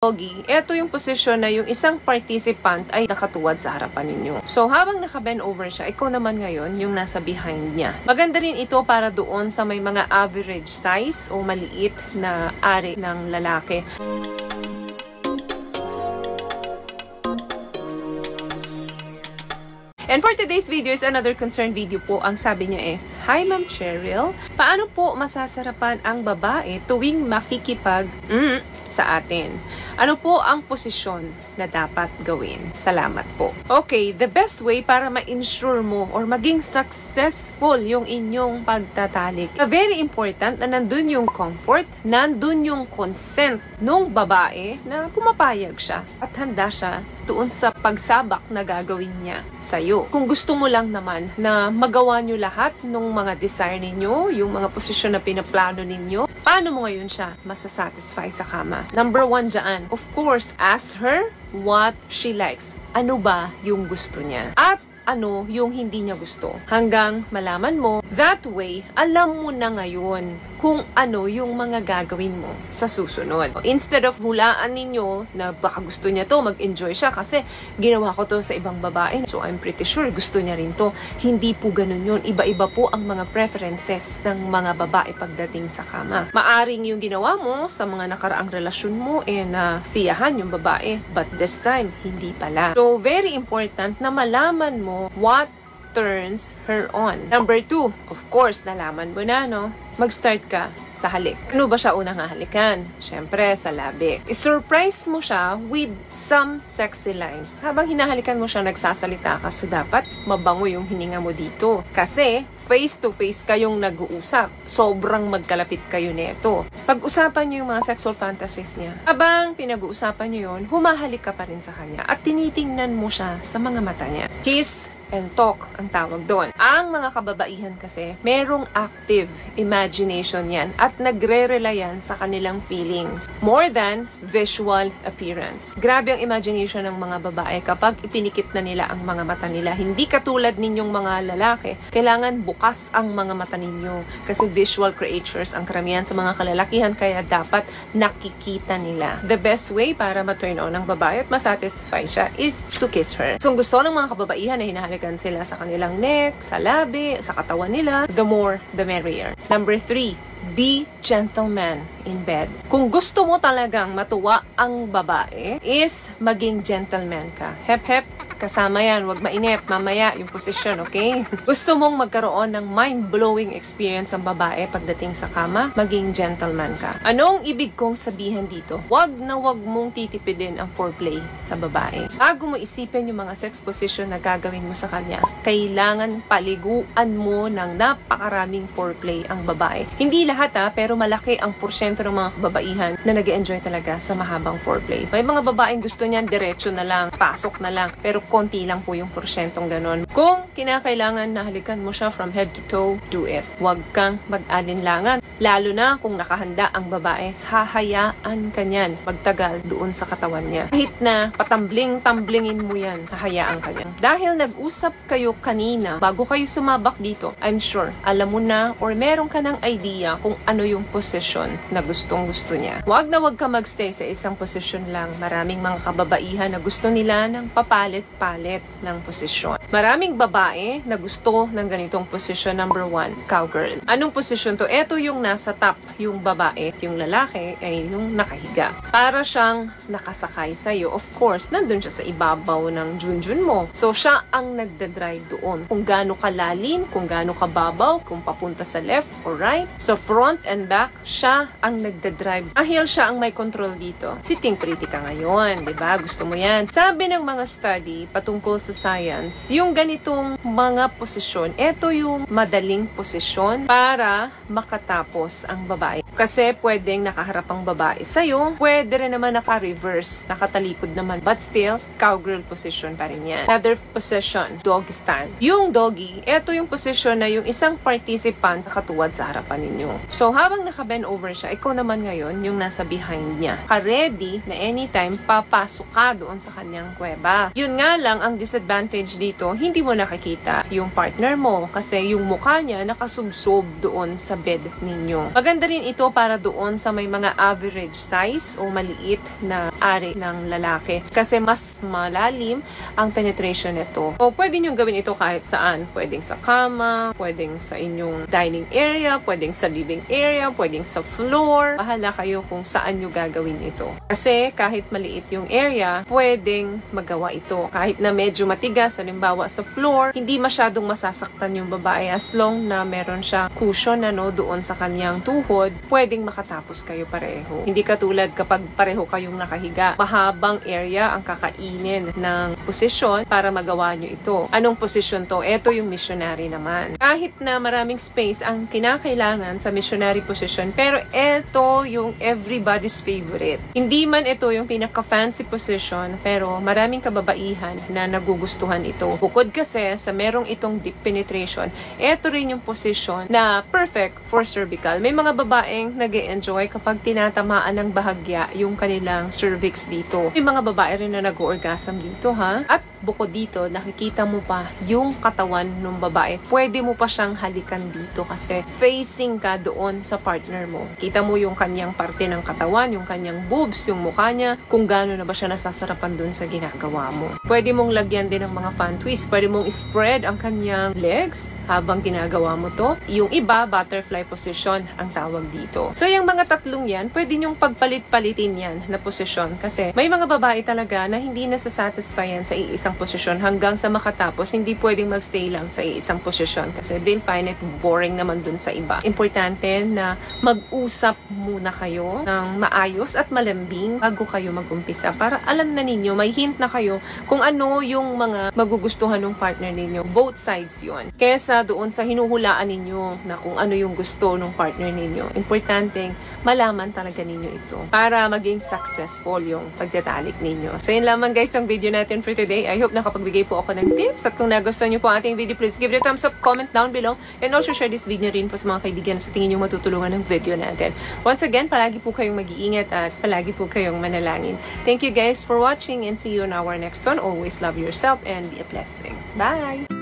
Doggy, ito yung posisyon na yung isang participant ay nakatuwad sa harapan ninyo. So, habang naka-bend over siya, ikaw naman ngayon yung nasa behind niya. Maganda rin ito para doon sa may mga average size o maliit na ari ng lalaki. And for today's video is another concern video po. Ang sabi niya is, Hi Ma'am Cheryl, paano po masasarapan ang babae tuwing makikipag sa atin? Ano po ang posisyon na dapat gawin? Salamat po. Okay, the best way para ma-ensure mo or maging successful yung inyong pagtatalik. Very important na nandun yung comfort, nandun yung consent nung babae na pumapayag siya at handa siya doon sa pagsabak na gagawin niya sa'yo. Kung gusto mo lang naman na magawa nyo lahat ng mga desire ninyo, yung mga posisyon na pinaplano ninyo, paano mo ngayon siya masasatisfy sa kama? Number 1 dyan, of course, ask her what she likes. Ano ba yung gusto niya? At ano yung hindi niya gusto. Hanggang malaman mo, that way, alam mo na ngayon kung ano yung mga gagawin mo sa susunod. Instead of hulaan ninyo na baka gusto niya to, mag-enjoy siya kasi ginawa ko to sa ibang babae. So I'm pretty sure gusto niya rin to. Hindi po ganun yun. Iba-iba po ang mga preferences ng mga babae pagdating sa kama. Maaring yung ginawa mo sa mga nakaraang relasyon mo siyahan yung babae. But this time, hindi pala. So very important na malaman mo what turns her on. Number 2, of course, nalaman mo na, no? Mag-start ka sa halik. Ano ba siya unang hahalikan? Siyempre, sa labi. I-surprise mo siya with some sexy lines. Habang hinahalikan mo siya, nagsasalita ka. So, dapat mabango yung hininga mo dito. Kasi, face-to-face kayong nag-uusap. Sobrang magkalapit kayo neto. Pag-usapan niyo yung mga sexual fantasies niya. Habang pinag-uusapan niyo yun, humahalik ka pa rin sa kanya. At tinitingnan mo siya sa mga mata niya. Kiss and talk ang tawag doon. Ang mga kababaihan kasi, merong active imagination yan at nagre-rely yan sa kanilang feelings more than visual appearance. Grabe ang imagination ng mga babae kapag ipinikit na nila ang mga mata nila. Hindi katulad ninyong mga lalaki. Kailangan bukas ang mga mata ninyo kasi visual creatures ang karamihan sa mga kalalakihan kaya dapat nakikita nila. The best way para ma-turn on ang babae at masatisfy siya is to kiss her. So, gusto ng mga kababaihan na hinahalikan sila sa kanilang neck, sa labi, sa katawan nila, the more, the merrier. Number 3, be gentleman in bed. Kung gusto mo talagang matuwa ang babae, is maging gentleman ka. Hep, hep, kasama yan. Huwag mainip. Mamaya yung posisyon, okay? Gusto mong magkaroon ng mind-blowing experience ang babae pagdating sa kama, maging gentleman ka. Anong ibig kong sabihin dito? Huwag na huwag mong titipidin ang foreplay sa babae. Bago mo isipin yung mga sex position na gagawin mo sa kanya, kailangan paliguan mo ng napakaraming foreplay ang babae. Hindi lahat pero malaki ang porsyento ng mga kababaihan na nag-enjoy talaga sa mahabang foreplay. May mga babaeng gusto niyan diretso na lang, pasok na lang, pero konti lang po yung porsyentong ganon. Kung kinakailangan na halikan mo siya from head to toe, do it. Huwag kang mag-alinlangan. Lalo na kung nakahanda ang babae, hahayaan ka niyan magtagal doon sa katawan niya. Kahit na patambling-tamblingin mo yan, hahayaan ka niyan. Dahil nag-usap kayo kanina, bago kayo sumabak dito, I'm sure, alam mo na or meron ka ng idea kung ano yung position na gustong-gusto niya. Huwag na huwag ka magstay sa isang position lang. Maraming mga kababaihan na gusto nila ng papalit-palit ng posisyon. Maraming babae na gusto ng ganitong posisyon. Number 1, cowgirl. Anong posisyon to? Ito yung nasa top, yung babae at yung lalaki ay yung nakahiga. Para siyang nakasakay sa'yo. Of course, nandun siya sa ibabaw ng junjun mo. So, siya ang nagdadrive doon. Kung gaano kalalim, kung gaano kababaw, kung papunta sa left or right. So, front and back, siya ang nagdadrive. Dahil siya ang may control dito. Sitting pretty ka ngayon, di ba? Gusto mo yan. Sabi ng mga study patungkol sa science, yung ganitong mga posisyon, ito yung madaling posisyon para makatapos ang babae. Kasi pwedeng nakaharap ang babae sa'yo, pwede rin naman naka-reverse, nakatalikod naman. But still, cowgirl position pa rin yan. Another position, doggy stand. Yung doggy, ito yung position na yung isang participant nakatuwad sa harapan ninyo. So, habang naka-bend over siya, ikaw naman ngayon yung nasa behind niya. Ka-ready na anytime papasok ka doon sa kanyang kuweba. Yun nga lang, ang disadvantage dito, hindi mo nakikita yung partner mo kasi yung mukha niya nakasubsob doon sa bed ninyo. Maganda rin ito ito para doon sa may mga average size o maliit na ari ng lalaki. Kasi mas malalim ang penetration nito. O pwede nyo gawin ito kahit saan. Pwedeng sa kama, pwedeng sa inyong dining area, pwedeng sa living area, pwedeng sa floor. Bahala kayo kung saan nyo gagawin ito. Kasi kahit maliit yung area, pwedeng magawa ito. Kahit na medyo matigas, halimbawa sa floor, hindi masyadong masasaktan yung babae as long na meron siya cushion doon sa kanyang tuhod, pwedeng makatapos kayo pareho. Hindi katulad kapag pareho kayong nakahiga, mahabang area ang kakainin ng posisyon para magawa nyo ito. Anong posisyon to? Ito yung missionary naman. Kahit na maraming space ang kinakailangan sa missionary position, pero ito yung everybody's favorite. Hindi man ito yung pinaka-fancy position, pero maraming kababaihan na nagugustuhan ito. Bukod kasi sa merong itong deep penetration, ito rin yung position na perfect for cervical. May mga babaeng nag-e-enjoy kapag tinatamaan ng bahagya yung kanilang cervix dito. May mga babae rin na nag-orgasm dito, ha? At bukod dito, nakikita mo pa yung katawan ng babae. Pwede mo pa siyang halikan dito kasi facing ka doon sa partner mo. Kita mo yung kanyang parte ng katawan, yung kanyang boobs, yung mukha niya, kung gaano na ba siya nasasarapan doon sa ginagawa mo. Pwede mong lagyan din ng mga fan twist. Pwede mong spread ang kanyang legs habang ginagawa mo to. Yung iba, butterfly position ang tawag dito. So, yung mga tatlong yan, pwede nyong pagpalit-palitin yan na posisyon. Kasi may mga babae talaga na hindi nasasatisfy yan sa iisang posisyon hanggang sa makatapos. Hindi pwedeng magstay lang sa iisang posisyon kasi they'll find it boring naman dun sa iba. Importante na mag-usap muna kayo ng maayos at malambing bago kayo mag-umpisa para alam na ninyo, may hint na kayo kung ano yung mga magugustuhan ng partner ninyo. Both sides yun. Kesa doon sa hinuhulaan ninyo na kung ano yung gusto ng partner ninyo. Importanteng malaman talaga ninyo ito para maging successful yung pagtatalik ninyo. So yun lamang guys ang video natin for today. I hope nakapagbigay po ako ng tips at kung nagustuhan nyo po ating video, please give it a thumbs up, comment down below, and also share this video rin po sa mga kaibigan na sa tingin nyo matutulungan ng video natin. Once again, palagi po kayong mag-iingat at palagi po kayong manalangin. Thank you guys for watching and see you in our next one. Always love yourself and be a blessing. Bye!